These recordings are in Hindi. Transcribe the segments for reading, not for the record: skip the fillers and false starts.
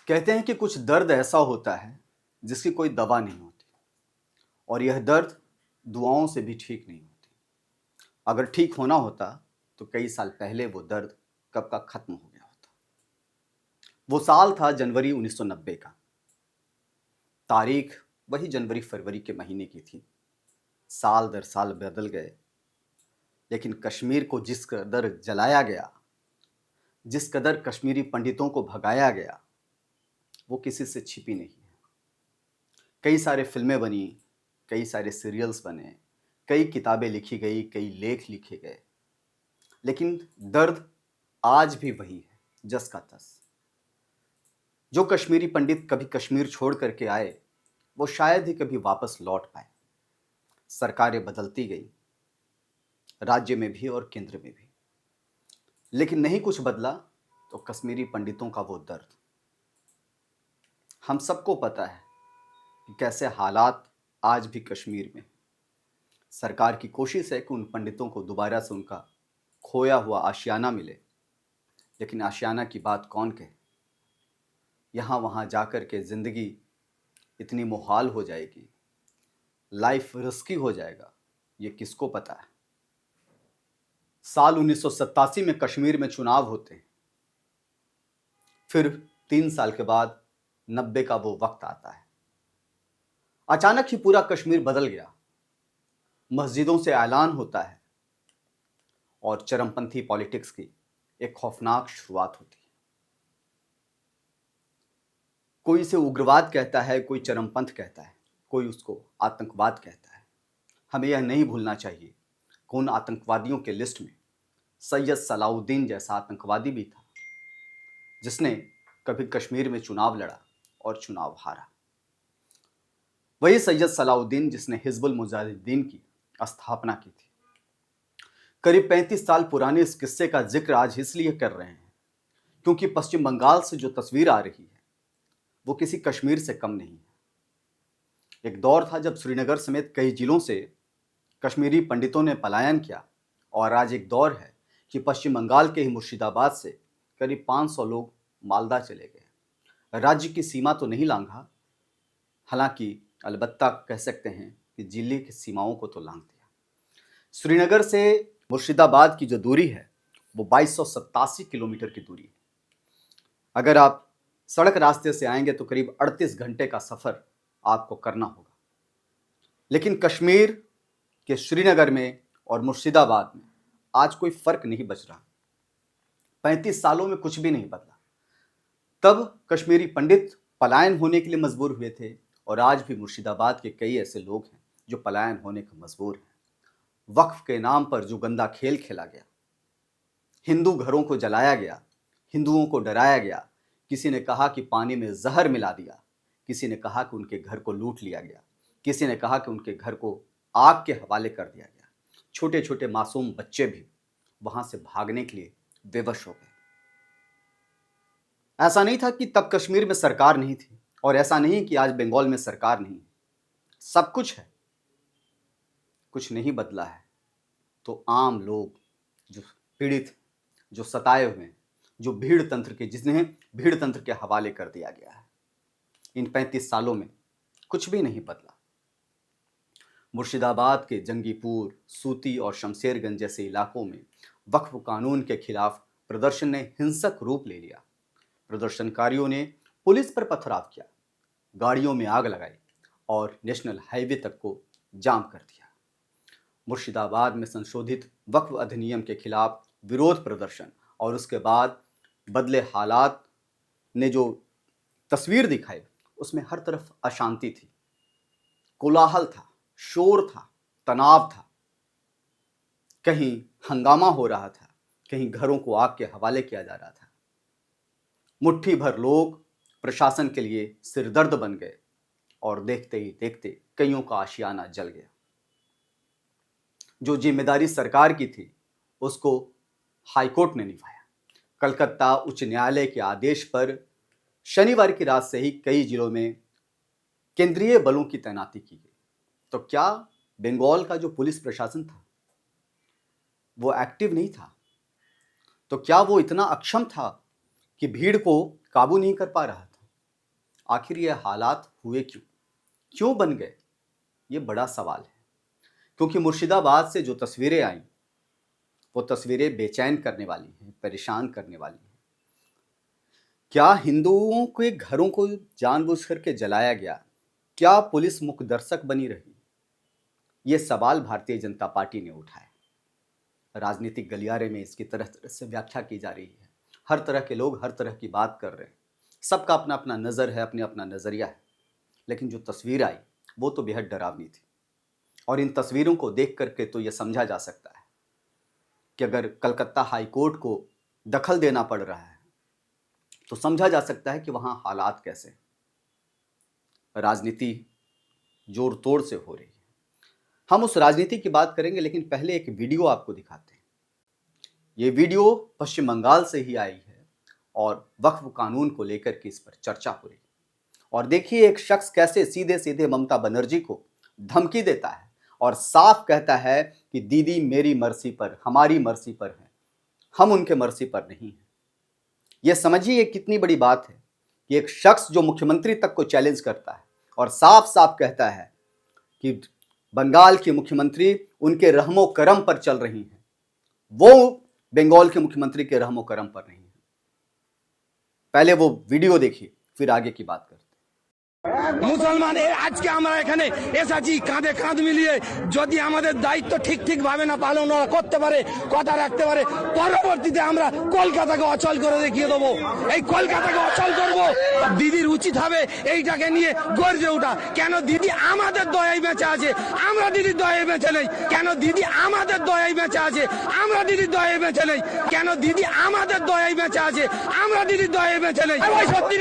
कहते हैं कि कुछ दर्द ऐसा होता है जिसकी कोई दवा नहीं होती और यह दर्द दुआओं से भी ठीक नहीं होती। अगर ठीक होना होता तो कई साल पहले वो दर्द कब का खत्म हो गया होता। वो साल था जनवरी 1990 का। तारीख वही जनवरी फरवरी के महीने की थी। साल दर साल बदल गए, लेकिन कश्मीर को जिस कदर जलाया गया, जिस कदर कश्मीरी पंडितों को भगाया गया, वो किसी से छिपी नहीं है। कई सारे फिल्में बनी, कई सारे सीरियल्स बने, कई किताबें लिखी गई, कई लेख लिखे गए, लेकिन दर्द आज भी वही है, जस का तस। जो कश्मीरी पंडित कभी कश्मीर छोड़ करके आए, वो शायद ही कभी वापस लौट पाए। सरकारें बदलती गई, राज्य में भी और केंद्र में भी, लेकिन नहीं कुछ बदला तो कश्मीरी पंडितों का वो दर्द। हम सबको पता है कि कैसे हालात आज भी कश्मीर में। सरकार की कोशिश है कि उन पंडितों को दोबारा से उनका खोया हुआ आशियाना मिले, लेकिन आशियाना की बात कौन कहे। यहाँ वहाँ जाकर के ज़िंदगी इतनी मुहाल हो जाएगी, लाइफ रिस्की हो जाएगा, ये किसको पता है। साल 1987 में कश्मीर में चुनाव होते हैं, फिर 3 साल के बाद 90 का वो वक्त आता है। अचानक ही पूरा कश्मीर बदल गया। मस्जिदों से ऐलान होता है और चरमपंथी पॉलिटिक्स की एक खौफनाक शुरुआत होती है। कोई इसे उग्रवाद कहता है, कोई चरमपंथ कहता है, कोई उसको आतंकवाद कहता है। हमें यह नहीं भूलना चाहिए कि उन आतंकवादियों के लिस्ट में सैयद सलाउद्दीन जैसा आतंकवादी भी था, जिसने कभी कश्मीर में चुनाव लड़ा और चुनाव हारा। वही सैयद सलाउद्दीन जिसने हिजबुल मुजाहिदीन की स्थापना की थी। करीब 35 साल पुराने इस किस्से का जिक्र आज इसलिए कर रहे हैं क्योंकि पश्चिम बंगाल से जो तस्वीर आ रही है वो किसी कश्मीर से कम नहीं है। एक दौर था जब श्रीनगर समेत कई जिलों से कश्मीरी पंडितों ने पलायन किया, और आज एक दौर है कि पश्चिम बंगाल के ही मुर्शिदाबाद से करीब 500 लोग मालदा चले गए। राज्य की सीमा तो नहीं लांघा, हालांकि अलबत्ता कह सकते हैं कि जिले की सीमाओं को तो लांघ दिया। श्रीनगर से मुर्शिदाबाद की जो दूरी है वो 2287 किलोमीटर की दूरी है। अगर आप सड़क रास्ते से आएंगे तो करीब 38 घंटे का सफ़र आपको करना होगा। लेकिन कश्मीर के श्रीनगर में और मुर्शिदाबाद में आज कोई फ़र्क नहीं बच रहा। 35 सालों में कुछ भी नहीं बदला। तब कश्मीरी पंडित पलायन होने के लिए मजबूर हुए थे, और आज भी मुर्शिदाबाद के कई ऐसे लोग हैं जो पलायन होने को मजबूर हैं। वक्फ के नाम पर जो गंदा खेल खेला गया, हिंदू घरों को जलाया गया, हिंदुओं को डराया गया, किसी ने कहा कि पानी में जहर मिला दिया, किसी ने कहा कि उनके घर को लूट लिया गया, किसी ने कहा कि उनके घर को आग के हवाले कर दिया गया। छोटे छोटे मासूम बच्चे भी वहां से भागने के लिए बेबस हो गए। ऐसा नहीं था कि तब कश्मीर में सरकार नहीं थी, और ऐसा नहीं कि आज बंगाल में सरकार नहीं है। सब कुछ है, कुछ नहीं बदला है तो आम लोग जो पीड़ित, जो सताए हुए हैं, जो भीड़ तंत्र के, जिन्हें भीड़ तंत्र के हवाले कर दिया गया है। इन 35 सालों में कुछ भी नहीं बदला। मुर्शिदाबाद के जंगीपुर, सूती और शमशेरगंज जैसे इलाकों में वक्फ कानून के खिलाफ प्रदर्शन ने हिंसक रूप ले लिया। प्रदर्शनकारियों ने पुलिस पर पथराव किया, गाड़ियों में आग लगाई और नेशनल हाईवे तक को जाम कर दिया। मुर्शिदाबाद में संशोधित वक्फ अधिनियम के खिलाफ विरोध प्रदर्शन और उसके बाद बदले हालात ने जो तस्वीर दिखाई, उसमें हर तरफ अशांति थी, कोलाहल था, शोर था, तनाव था। कहीं हंगामा हो रहा था, कहीं घरों को आग के हवाले किया जा रहा था। मुट्ठी भर लोग प्रशासन के लिए सिरदर्द बन गए, और देखते ही देखते कईयों का आशियाना जल गया। जो जिम्मेदारी सरकार की थी उसको हाईकोर्ट ने निभाया। कलकत्ता उच्च न्यायालय के आदेश पर शनिवार की रात से ही कई जिलों में केंद्रीय बलों की तैनाती की गई। तो क्या बंगाल का जो पुलिस प्रशासन था वो एक्टिव नहीं था? तो क्या वो इतना अक्षम था कि भीड़ को काबू नहीं कर पा रहा था? आखिर ये हालात हुए क्यों बन गए, ये बड़ा सवाल है। क्योंकि मुर्शिदाबाद से जो तस्वीरें आई वो तस्वीरें बेचैन करने वाली हैं, परेशान करने वाली हैं। क्या हिंदुओं के घरों को जानबूझ करके जलाया गया? क्या पुलिस मुख्य दर्शक बनी रही? ये सवाल भारतीय जनता पार्टी ने उठाया। राजनीतिक गलियारे में इसकी तरह तरह से व्याख्या की जा रही है। हर तरह के लोग हर तरह की बात कर रहे हैं। सबका अपना अपना नज़र है, अपना अपना नज़रिया है। लेकिन जो तस्वीर आई वो तो बेहद डरावनी थी। और इन तस्वीरों को देख करके तो ये समझा जा सकता है कि अगर कलकत्ता हाई कोर्ट को दखल देना पड़ रहा है तो समझा जा सकता है कि वहाँ हालात कैसे। राजनीति जोर तोड़ से हो रही है। हम उस राजनीति की बात करेंगे, लेकिन पहले एक वीडियो आपको दिखाते हैं। ये वीडियो पश्चिम बंगाल से ही आई है और वक्फ कानून को लेकर के इस पर चर्चा हो रही है। और देखिए एक शख्स कैसे सीधे सीधे ममता बनर्जी को धमकी देता है और साफ कहता है कि दीदी मेरी मर्जी पर, हमारी मर्जी पर है, हम उनके मर्जी पर नहीं है। यह समझिए कितनी बड़ी बात है कि एक शख्स जो मुख्यमंत्री तक को चैलेंज करता है और साफ साफ कहता है कि बंगाल की मुख्यमंत्री उनके रहमो करम पर चल रही हैं, वो बंगाल के मुख्यमंत्री के रहमो करम पर नहीं है। पहले वो वीडियो देखिए, फिर आगे की बात करते हैं। मुसलमान आज के আমরা এখানে এসেছি কাঁধে কাঁধ মিলিয়ে, যদি আমাদের দায়িত্ব ঠিক ভাবে না পালন করতে পারে, কথা রাখতে পারে, পরবর্তীতে আমরা কলকাতাকে অচল করে দেখিয়ে দেবো। এই কলকাতাকে অচল করব। দিদির উচিত হবে এইটাকে নিয়ে গর্জে ওঠা। কেন দিদি আমাদের দয়ায় বেঁচে আছে, আমরা দিদির দয়ায় বেঁচে নেই? কেন দিদি আমাদের দয়ায় বেঁচে আছে, আমরা দিদির দয়ায় বেঁচে নেই? কেন দিদি আমাদের দয়ায় বেঁচে আছে, আমরা দিদির দয়ায় বেঁচে নেই? ভাই সত্যি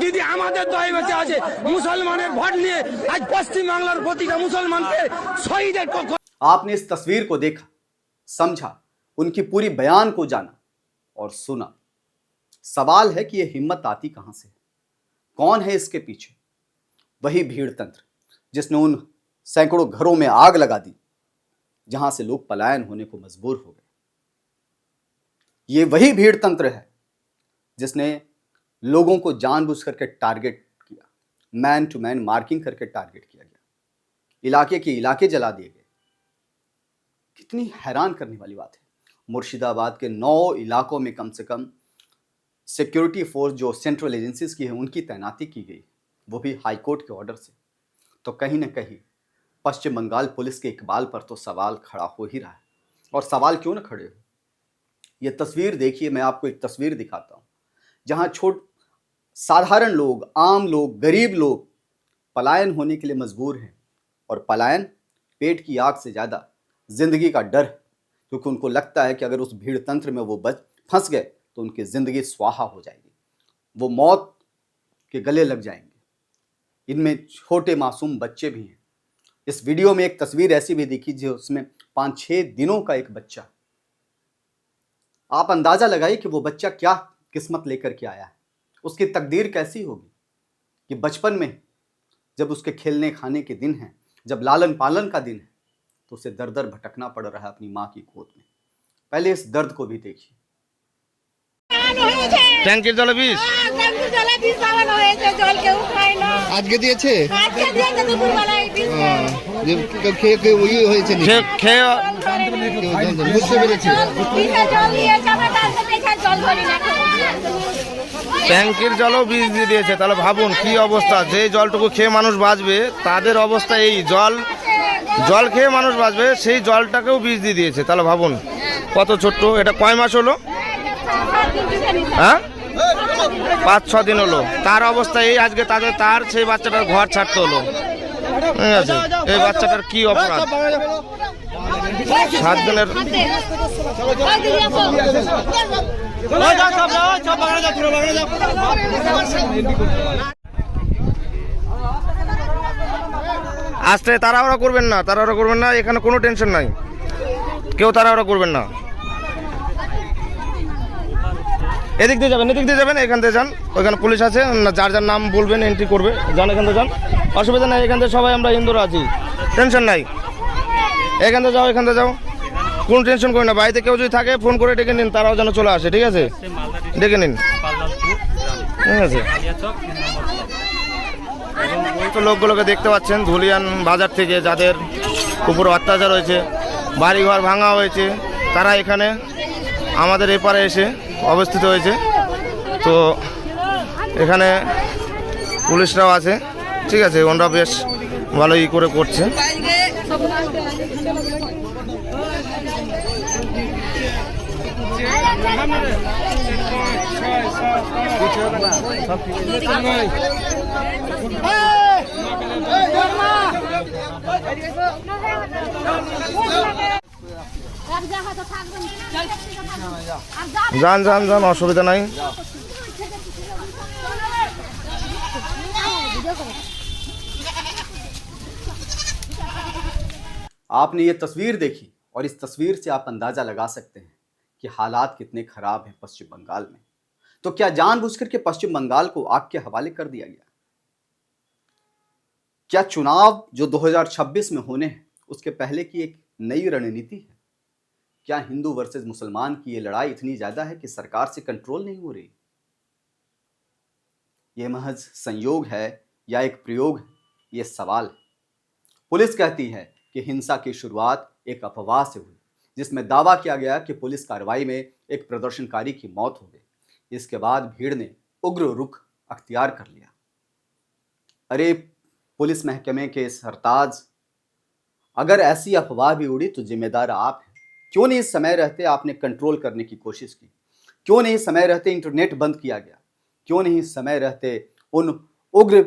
দিদি আমাদের দয়ায় বেঁচে আছে। মুসলমানের ভোট নিয়ে আজ পশ্চিম বাংলার প্রতিটা মুসলমানকে শহীদের। आपने इस तस्वीर को देखा, समझा, उनकी पूरी बयान को जाना और सुना। सवाल है कि यह हिम्मत आती कहां से? कौन है इसके पीछे? वही भीड़ तंत्र जिसने उन सैकड़ों घरों में आग लगा दी जहां से लोग पलायन होने को मजबूर हो गए। ये वही भीड़ तंत्र है जिसने लोगों को जानबूझ करके टारगेट किया, मैन टू मैन मार्किंग करके टारगेट किया गया, इलाके के इलाके जला दिए गए। कितनी हैरान करने वाली बात है। मुर्शिदाबाद के 9 इलाकों में कम से कम सिक्योरिटी फोर्स जो सेंट्रल एजेंसीज की है उनकी तैनाती की गई, वो भी हाई कोर्ट के ऑर्डर से। तो कहीं ना कहीं पश्चिम बंगाल पुलिस के इकबाल पर तो सवाल खड़ा हो ही रहा है। और सवाल क्यों ना खड़े हो? ये तस्वीर देखिए, मैं आपको एक तस्वीर दिखाता हूँ जहाँ साधारण लोग, आम लोग, गरीब लोग पलायन होने के लिए मजबूर हैं। और पलायन पेट की आग से ज़्यादा जिंदगी का डर है, क्योंकि उनको लगता है कि अगर उस भीड़ तंत्र में वो फंस गए तो उनकी जिंदगी स्वाहा हो जाएगी, वो मौत के गले लग जाएंगे। इनमें छोटे मासूम बच्चे भी हैं। इस वीडियो में एक तस्वीर ऐसी भी दिखी जो उसमें 5-6 दिनों का एक बच्चा। आप अंदाजा लगाइए कि वो बच्चा क्या किस्मत लेकर के आया है, उसकी तकदीर कैसी होगी कि बचपन में जब उसके खेलने खाने के दिन हैं, जब लालन पालन का दिन है, तो उसे दर दर भटकना पड़ रहा है अपनी माँ की गोद में। पहले इस दर्द को भी देखिए। ট্যাঙ্কির জলে বিষ আজকে দিয়েছে বুঝতে পেরেছি। ট্যাঙ্কির জলও বিষ দিয়ে দিয়েছে। তাহলে ভাবুন কি অবস্থা, যে জলটুকু খেয়ে মানুষ বাঁচবে তাদের অবস্থা এই। জল খেয়ে মানুষ বাঁচবে, সেই জলটাকেও বিষ দিয়ে দিয়েছে। তাহলে ভাবুন কত ছোট্ট। এটা কয় মাস হলো? হ্যাঁ 5-6 দিন হলো। তার অবস্থা এই। আজকে তার সেই বাচ্চাটার ঘর ছাড়তে হলো। ঠিক আছে, এই বাচ্চাটার কি অপরাধ? 7 দিনের। আস্তে তাড়াহুড়া করবেন না, তাড়াহুড়া করবেন না। এখানে কোনো টেনশন নাই, কেউ তাড়াহুড়া করবেন না। এদিক দিয়ে যাবেন, এখান থেকে যান। ওইখানে পুলিশ আছে, যার যার নাম বলবেন এন্ট্রি করবে। যান, এখান থেকে যান, অসুবিধা নাই। এখান থেকে সবাই আমরা হিন্দুরা আছি, টেনশন নাই। এখান থেকে যাও, কোনো টেনশন করি না। বাড়িতে কেউ যদি থাকে ফোন করে ডেকে নিন, তারাও যেন চলে আসে। ঠিক আছে, ডেকে নিন। ঠিক আছে। ওই তো লোকগুলোকে দেখতে পাচ্ছেন ধুলিয়ান বাজার থেকে, যাদের উপর অত্যাচার হয়েছে, বাড়িঘর ভাঙা হয়েছে, তারা এখানে আমাদের এপারে এসে অবস্থিত হয়েছে। তো এখানে পুলিশরাও আছে, ঠিক আছে, ওনারা বেশ ভালোই করে করছে। যান যান যান, অসুবিধা নাই। आपने ये तस्वीर देखी और इस तस्वीर से आप अंदाजा लगा सकते हैं कि हालात कितने खराब हैं पश्चिम बंगाल में। तो क्या जानबूझकर के पश्चिम बंगाल को आग के हवाले कर दिया गया? क्या चुनाव जो 2026 में होने हैं उसके पहले की एक नई रणनीति है? क्या हिंदू वर्सेस मुसलमान की ये लड़ाई इतनी ज्यादा है कि सरकार से कंट्रोल नहीं हो रही? यह महज संयोग है या एक प्रयोग है? ये सवाल है। पुलिस कहती है कि हिंसा की शुरुआत एक अफवाह से हुई, जिसमें दावा किया गया कि पुलिस कार्रवाई में एक प्रदर्शनकारी की मौत हो गई। इसके बाद भीड़ ने उग्र रुख अख्तियार कर लिया। अरे पुलिस महकमे के सरताज, अगर ऐसी अफवाह भी उड़ी तो जिम्मेदार आप हैं। क्यों नहीं इस समय रहते आपने कंट्रोल करने की कोशिश की? क्यों नहीं समय रहते इंटरनेट बंद किया गया? क्यों नहीं समय रहते उन उग्र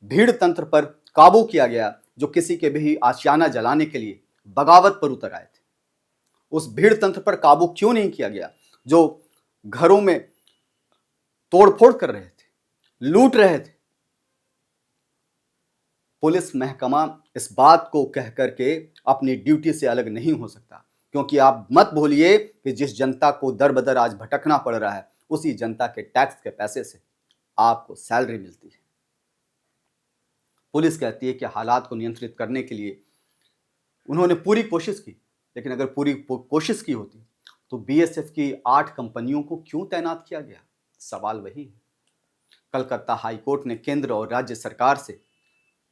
भीड़ तंत्र पर काबू किया गया जो किसी के भी आशियाना जलाने के लिए बगावत पर उतर आए थे? उस भीड़ तंत्र पर काबू क्यों नहीं किया गया जो घरों में तोड़फोड़ कर रहे थे, लूट रहे थे? पुलिस महकमा इस बात को कह करके अपनी ड्यूटी से अलग नहीं हो सकता, क्योंकि आप मत भूलिए कि जिस जनता को दर बदर आज भटकना पड़ रहा है, उसी जनता के टैक्स के पैसे से आपको सैलरी मिलती है। पुलिस कहती है कि हालात को नियंत्रित करने के लिए उन्होंने पूरी कोशिश की, लेकिन अगर पूरी कोशिश की होती तो बीएसएफ की 8 कंपनियों को क्यों तैनात किया गया? सवाल वही है। कलकत्ता हाई कोर्ट ने केंद्र और राज्य सरकार से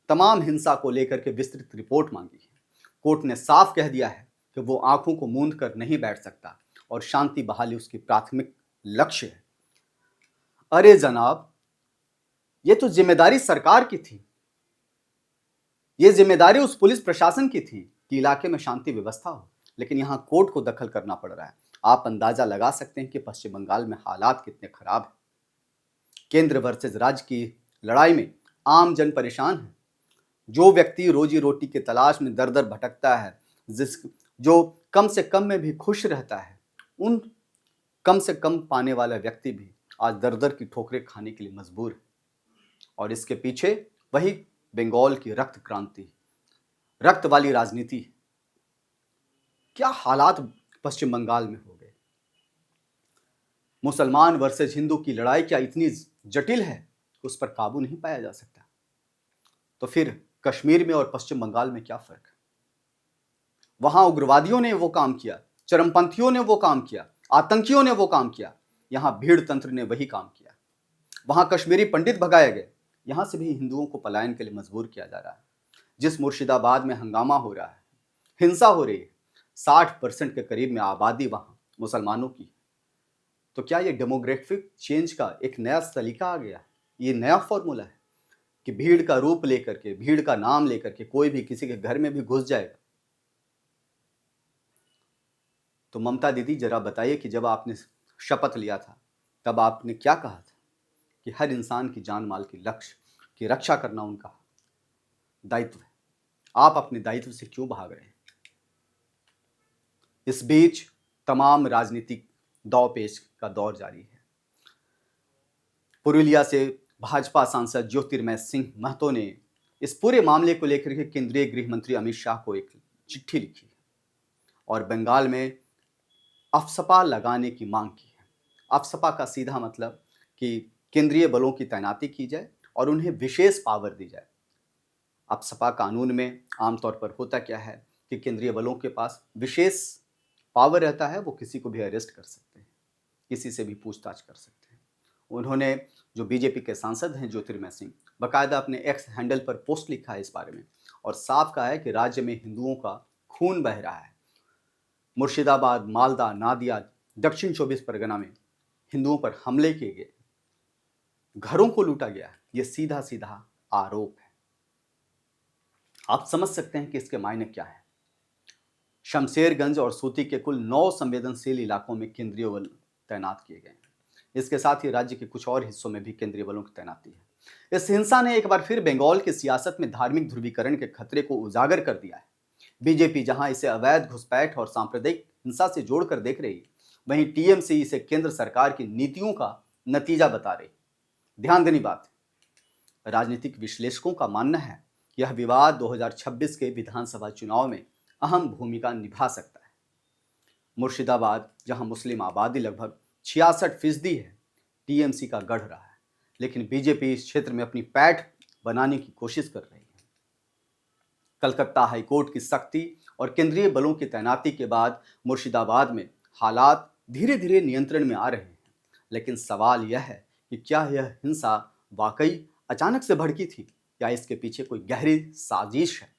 तमाम हिंसा को लेकर के विस्तृत रिपोर्ट मांगी है। कोर्ट ने साफ कह दिया है कि वो आंखों को मूंद कर नहीं बैठ सकता और शांति बहाली उसकी प्राथमिक लक्ष्य है। अरे जनाब, ये तो जिम्मेदारी सरकार की थी, ये जिम्मेदारी उस पुलिस प्रशासन की थी कि इलाके में शांति व्यवस्था हो, लेकिन यहाँ कोर्ट को दखल करना पड़ रहा है। आप अंदाजा लगा सकते हैं कि पश्चिम बंगाल में हालात कितने खराब हैं। केंद्र वर्सेस राज्य की लड़ाई में आम जन परेशान है। जो व्यक्ति रोजी रोटी की तलाश में दर दर भटकता है, जो कम से कम में भी खुश रहता है, उन कम से कम पाने वाला व्यक्ति भी आज दर दर की ठोकरें खाने के लिए मजबूर है। और इसके पीछे वही बंगाल की रक्त क्रांति, रक्त वाली राजनीति। क्या हालात पश्चिम बंगाल में हो गए? मुसलमान वर्सेस हिंदू की लड़ाई क्या इतनी जटिल है कि उस पर काबू नहीं पाया जा सकता? तो फिर कश्मीर में और पश्चिम बंगाल में क्या फर्क है? वहां उग्रवादियों ने वो काम किया, चरमपंथियों ने वो काम किया, आतंकियों ने वो काम किया। यहां भीड़ तंत्र ने वही काम किया। वहां कश्मीरी पंडित भगाए गए, यहां से भी हिंदुओं को पलायन के लिए मजबूर किया जा रहा है। जिस मुर्शिदाबाद में हंगामा हो रहा है, हिंसा हो रही है, 60% के करीब में आबादी वहां मुसलमानों की। तो क्या ये डेमोग्राफिक चेंज का एक नया सलीका आ गया? ये नया फॉर्मूला है कि भीड़ का रूप लेकर के, भीड़ का नाम लेकर के कोई भी किसी के घर में भी घुस जाएगा? तो ममता दीदी, जरा बताइए कि जब आपने शपथ लिया था तब आपने क्या कहा था कि हर इंसान की जान माल की लक्ष्य की रक्षा करना उनका दायित्व है। आप अपने दायित्व से क्यों भाग रहे हैं? इस बीच तमाम राजनीतिक दांवपेच का दौर जारी है। पुरुलिया से भाजपा सांसद ज्योतिर्मय सिंह महतो ने इस पूरे मामले को लेकर के केंद्रीय गृह मंत्री अमित शाह को एक चिट्ठी लिखी है और बंगाल में अफसपा लगाने की मांग की है। अफसपा का सीधा मतलब कि केंद्रीय बलों की तैनाती की जाए और उन्हें विशेष पावर दी जाए। अफसपा कानून में आमतौर पर होता क्या है कि केंद्रीय बलों के पास विशेष पावर रहता है, वो किसी को भी अरेस्ट कर सकते हैं, किसी से भी पूछताछ कर सकते हैं। उन्होंने, जो बीजेपी के सांसद हैं ज्योतिर्मय सिंह, बाकायदा अपने एक्स हैंडल पर पोस्ट लिखा है इस बारे में और साफ कहा है कि राज्य में हिंदुओं का खून बह रहा है। मुर्शिदाबाद, मालदा, नादिया, दक्षिण 24 परगना में हिंदुओं पर हमले किए गए, घरों को लूटा गया। ये सीधा सीधा आरोप है। आप समझ सकते हैं कि इसके मायने क्या है। शमशेरगंज और सूती के कुल 9 संवेदनशील इलाकों में केंद्रीय बल तैनात किए गए हैं। इसके साथ ही राज्य के कुछ और हिस्सों में भी केंद्रीय बलों की तैनाती है। इस हिंसा ने एक बार फिर बंगाल की सियासत में धार्मिक ध्रुवीकरण के खतरे को उजागर कर दिया है। बीजेपी जहां इसे अवैध घुसपैठ और सांप्रदायिक हिंसा से जोड़कर देख रही, वहीं टीएमसी इसे केंद्र सरकार की नीतियों का नतीजा बता रही। ध्यान देनी बात है, राजनीतिक विश्लेषकों का मानना है यह विवाद 2026 के विधानसभा चुनाव में अहम भूमिका निभा सकता है। मुर्शिदाबाद, जहां मुस्लिम आबादी लगभग 66% है, टीएमसी का गढ़ रहा है, लेकिन बीजेपी इस क्षेत्र में अपनी पैठ बनाने की कोशिश कर रही है। कलकत्ता हाईकोर्ट की सख्ती और केंद्रीय बलों की तैनाती के बाद मुर्शिदाबाद में हालात धीरे धीरे नियंत्रण में आ रहे हैं, लेकिन सवाल यह है कि क्या यह हिंसा वाकई अचानक से भड़की थी या इसके पीछे कोई गहरी साजिश है।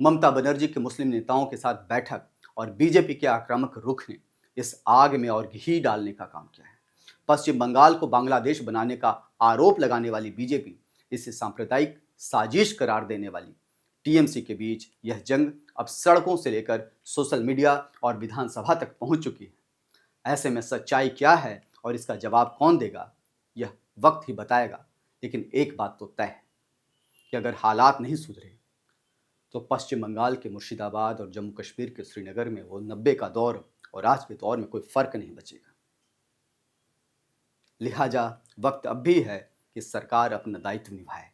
ममता बनर्जी के मुस्लिम नेताओं के साथ बैठक और बीजेपी के आक्रामक रुख ने इस आग में और घी डालने का काम किया है। पश्चिम बंगाल को बांग्लादेश बनाने का आरोप लगाने वाली बीजेपी, इसे सांप्रदायिक साजिश करार देने वाली टीएमसी के बीच यह जंग अब सड़कों से लेकर सोशल मीडिया और विधानसभा तक पहुंच चुकी है। ऐसे में सच्चाई क्या है और इसका जवाब कौन देगा, यह वक्त ही बताएगा। लेकिन एक बात तो तय है कि अगर हालात नहीं सुधरे तो पश्चिम बंगाल के मुर्शिदाबाद और जम्मू कश्मीर के श्रीनगर में वो 90 का दौर और आज के दौर में कोई फर्क नहीं बचेगा। लिहाजा वक्त अब भी है कि सरकार अपना दायित्व निभाए,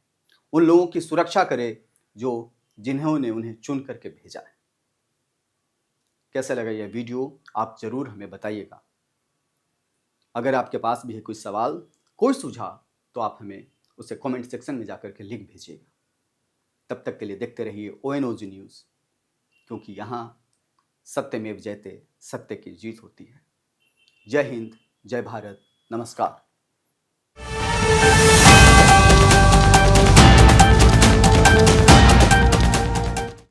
उन लोगों की सुरक्षा करे जिन्होंने उन्हें चुन करके भेजा है। कैसा लगा यह वीडियो, आप जरूर हमें बताइएगा। अगर आपके पास भी है कोई सवाल, कोई सुझाव, तो आप हमें उसे कमेंट सेक्शन में जाकर के लिख भेजिएगा। तब तक के लिए देखते रहिए ONOG न्यूज़, क्योंकि यहाँ सत्यमेव जयते, सत्य की जीत होती है। जय हिंद, जय भारत, नमस्कार।